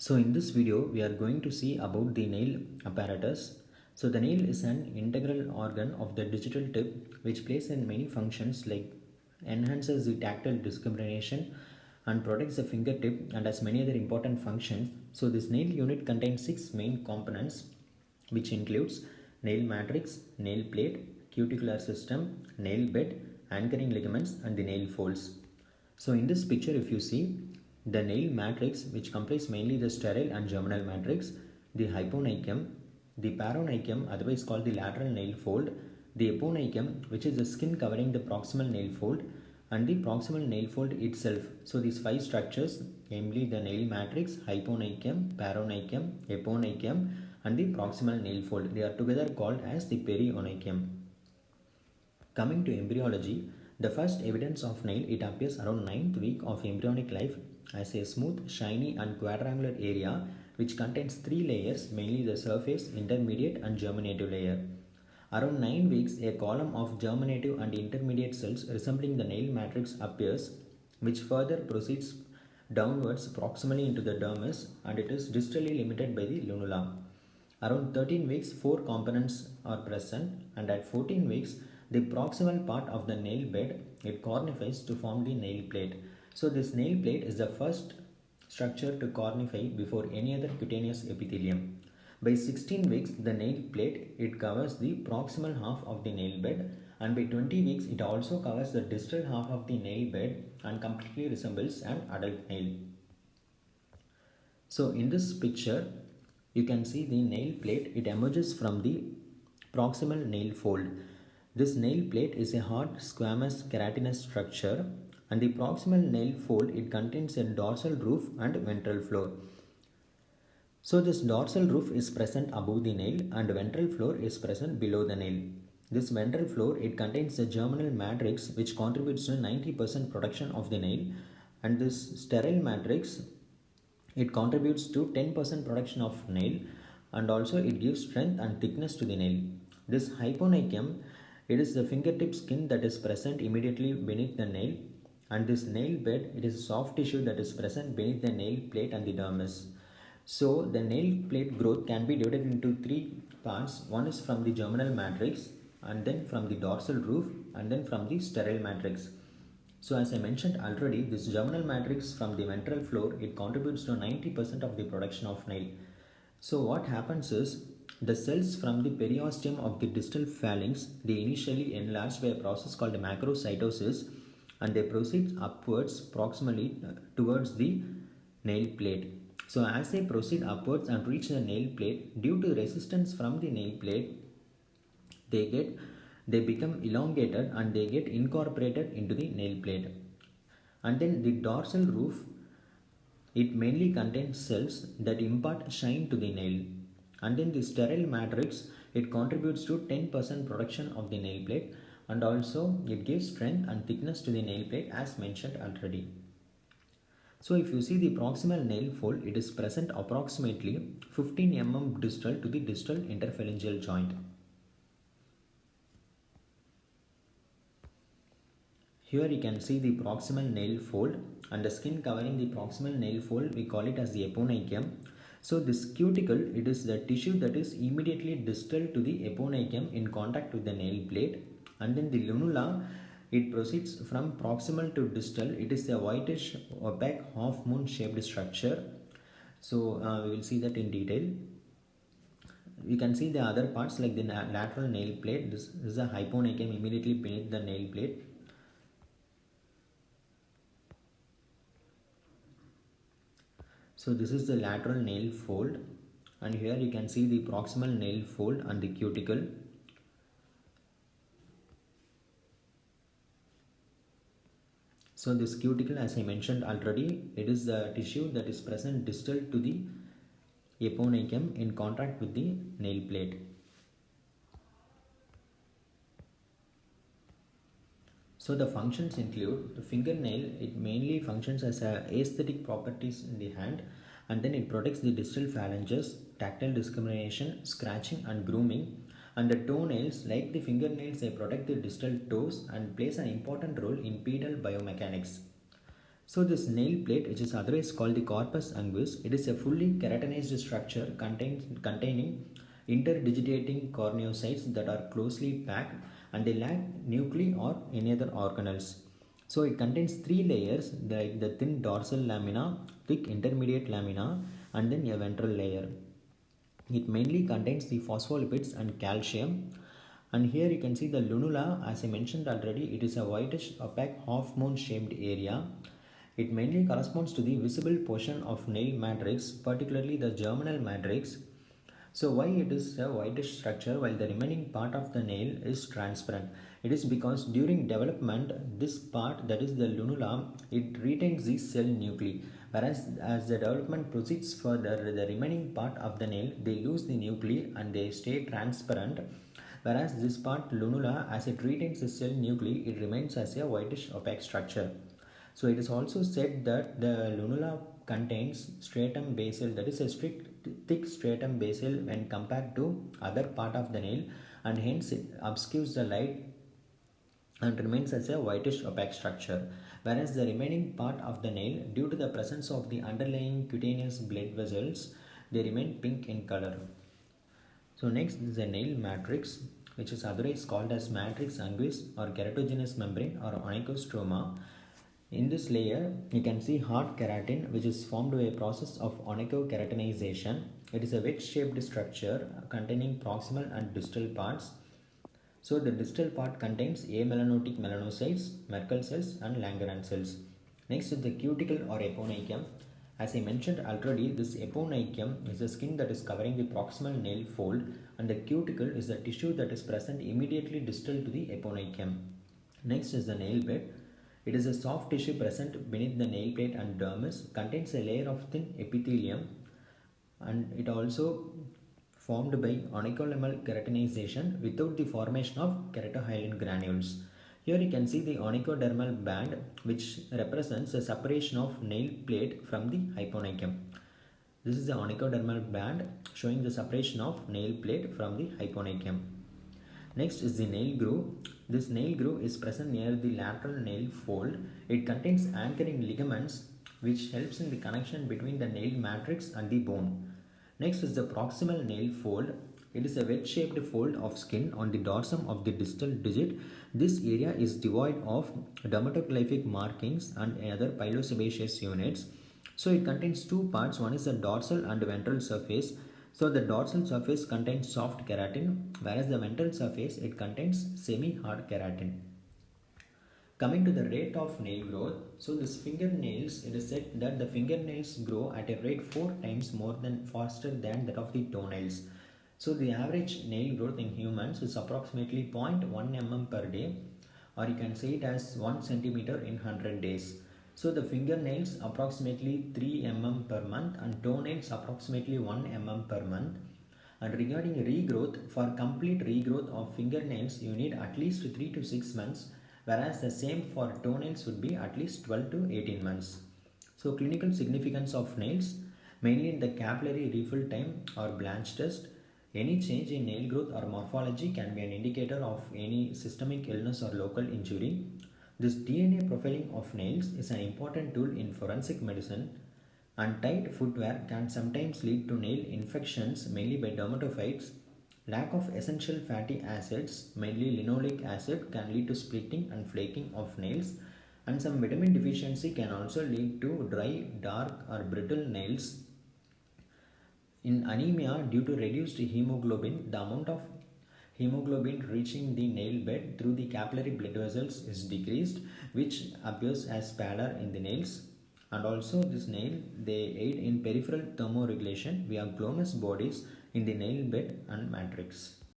So in this video, we are going to see about the nail apparatus. So the nail is an integral organ of the digital tip which plays in many functions like enhances the tactile discrimination and protects the fingertip and has many other important functions. So this nail unit contains 6 main components which includes nail matrix, nail plate, cuticular system, nail bed, anchoring ligaments and the nail folds. So in this picture if you see the nail matrix which comprises mainly the sterile and germinal matrix, the hyponychium, the paronychium otherwise called the lateral nail fold, the eponychium which is the skin covering the proximal nail fold and the proximal nail fold itself. So these 5 structures, namely the nail matrix, hyponychium, paronychium, eponychium and the proximal nail fold, they are together called as the perionychium. Coming to embryology, the first evidence of nail, it appears around 9th week of embryonic life as a smooth, shiny and quadrangular area which contains 3 layers, mainly the surface, intermediate and germinative layer. Around 9 weeks, a column of germinative and intermediate cells resembling the nail matrix appears, which further proceeds downwards proximally into the dermis, and it is distally limited by the lunula. Around 13 weeks, 4 components are present, and at 14 weeks, the proximal part of the nail bed, it cornifies to form the nail plate. So this nail plate is the first structure to cornify before any other cutaneous epithelium. By 16 weeks, the nail plate, it covers the proximal half of the nail bed, and by 20 weeks, it also covers the distal half of the nail bed and completely resembles an adult nail. So in this picture, you can see the nail plate, it emerges from the proximal nail fold. This nail plate is a hard squamous keratinous structure, and the proximal nail fold, it contains a dorsal roof and ventral floor. So this dorsal roof is present above the nail and ventral floor is present below the nail. This ventral floor, it contains the germinal matrix which contributes to 90% production of the nail, and this sterile matrix, it contributes to 10% production of nail, and also it gives strength and thickness to the nail. This hyponychium, it is the fingertip skin that is present immediately beneath the nail, and this nail bed, it is soft tissue that is present beneath the nail plate and the dermis. So the nail plate growth can be divided into 3 parts. One is from the germinal matrix, and then from the dorsal roof, and then from the sterile matrix. So as I mentioned already, this germinal matrix from the ventral floor, it contributes to 90% of the production of nail. So what happens is, the cells from the periosteum of the distal phalanx, they initially enlarge by a process called macrocytosis, and they proceed upwards proximally towards the nail plate. So as they proceed upwards and reach the nail plate, due to resistance from the nail plate, they become elongated and they get incorporated into the nail plate. And then the dorsal roof, it mainly contains cells that impart shine to the nail. And then the sterile matrix, it contributes to 10% production of the nail plate, and also it gives strength and thickness to the nail plate as mentioned already. So if you see the proximal nail fold, it is present approximately 15 mm distal to the distal interphalangeal joint. Here you can see the proximal nail fold, and the skin covering the proximal nail fold, we call it as the eponychium. So this cuticle, it is the tissue that is immediately distal to the eponychium in contact with the nail plate, and then the lunula, it proceeds from proximal to distal. It is a whitish opaque half moon shaped structure. So we will see that in detail. You can see the other parts like the lateral nail plate. This is a hyponychium immediately beneath the nail plate. So this is the lateral nail fold, and here you can see the proximal nail fold and the cuticle. So this cuticle, as I mentioned already, it is the tissue that is present distal to the eponychium in contact with the nail plate. So the functions include the fingernail, it mainly functions as a aesthetic properties in the hand, and then it protects the distal phalanges, tactile discrimination, scratching and grooming. And the toenails, like the fingernails, they protect the distal toes and plays an important role in pedal biomechanics. So this nail plate, which is otherwise called the corpus unguis, it is a fully keratinized structure containing interdigitating corneocytes that are closely packed and they lack nuclei or any other organelles. So it contains three layers, like the thin dorsal lamina, thick intermediate lamina, and then a ventral layer. It mainly contains the phospholipids and calcium. And here you can see the lunula, as I mentioned already, it is a whitish opaque half moon shaped area. It mainly corresponds to the visible portion of nail matrix, particularly the germinal matrix. So why it is a whitish structure while the remaining part of the nail is transparent? It is because during development, this part, that is the lunula, it retains the cell nuclei, whereas as the development proceeds further, the remaining part of the nail, they lose the nuclei and they stay transparent, whereas this part lunula, as it retains the cell nuclei, it remains as a whitish opaque structure. So it is also said that the lunula contains stratum basal, that is a thick stratum basal when compared to other part of the nail, and hence it obscures the light and remains as a whitish opaque structure, whereas the remaining part of the nail, due to the presence of the underlying cutaneous blood vessels, they remain pink in color. So next is the nail matrix, which is otherwise called as matrix unguis or keratogenous membrane or onychostroma. In this layer, you can see hard keratin, which is formed by a process of onychokeratinization. It is a wedge-shaped structure containing proximal and distal parts. So the distal part contains amelanotic melanocytes, Merkel cells, and Langerhans cells. Next is the cuticle or eponychium. As I mentioned already, this eponychium is the skin that is covering the proximal nail fold, and the cuticle is the tissue that is present immediately distal to the eponychium. Next is the nail bed. It is a soft tissue present beneath the nail plate and dermis, contains a layer of thin epithelium, and it also formed by onycholemmal keratinization without the formation of keratohyalin granules. Here you can see the onychodermal band, which represents the separation of nail plate from the hyponychium. This is the onychodermal band showing the separation of nail plate from the hyponychium. Next is the nail groove. This nail groove is present near the lateral nail fold. It contains anchoring ligaments which helps in the connection between the nail matrix and the bone. Next is the proximal nail fold. It is a wedge-shaped fold of skin on the dorsum of the distal digit. This area is devoid of dermatoglyphic markings and other pilosebaceous units. So it contains two parts. One is the dorsal and ventral surface. So the dorsal surface contains soft keratin, whereas the ventral surface, it contains semi-hard keratin. Coming to the rate of nail growth, so this fingernails, it is said that the fingernails grow at a rate 4 times faster than that of the toenails. So the average nail growth in humans is approximately 0.1 mm per day, or you can say it as 1 centimeter in 100 days. So the fingernails approximately 3 mm per month and toenails approximately 1 mm per month. And regarding regrowth, for complete regrowth of fingernails, you need at least 3 to 6 months, whereas the same for toenails would be at least 12 to 18 months. So clinical significance of nails, mainly in the capillary refill time or Blanch test. Any change in nail growth or morphology can be an indicator of any systemic illness or local injury. This DNA profiling of nails is an important tool in forensic medicine, and tight footwear can sometimes lead to nail infections, mainly by dermatophytes. Lack of essential fatty acids, mainly linoleic acid, can lead to splitting and flaking of nails, and some vitamin deficiency can also lead to dry, dark, or brittle nails. In anemia, due to reduced hemoglobin, the amount of hemoglobin reaching the nail bed through the capillary blood vessels is decreased, which appears as pallor in the nails. And also this nail, they aid in peripheral thermoregulation via glomus bodies in the nail bed and matrix.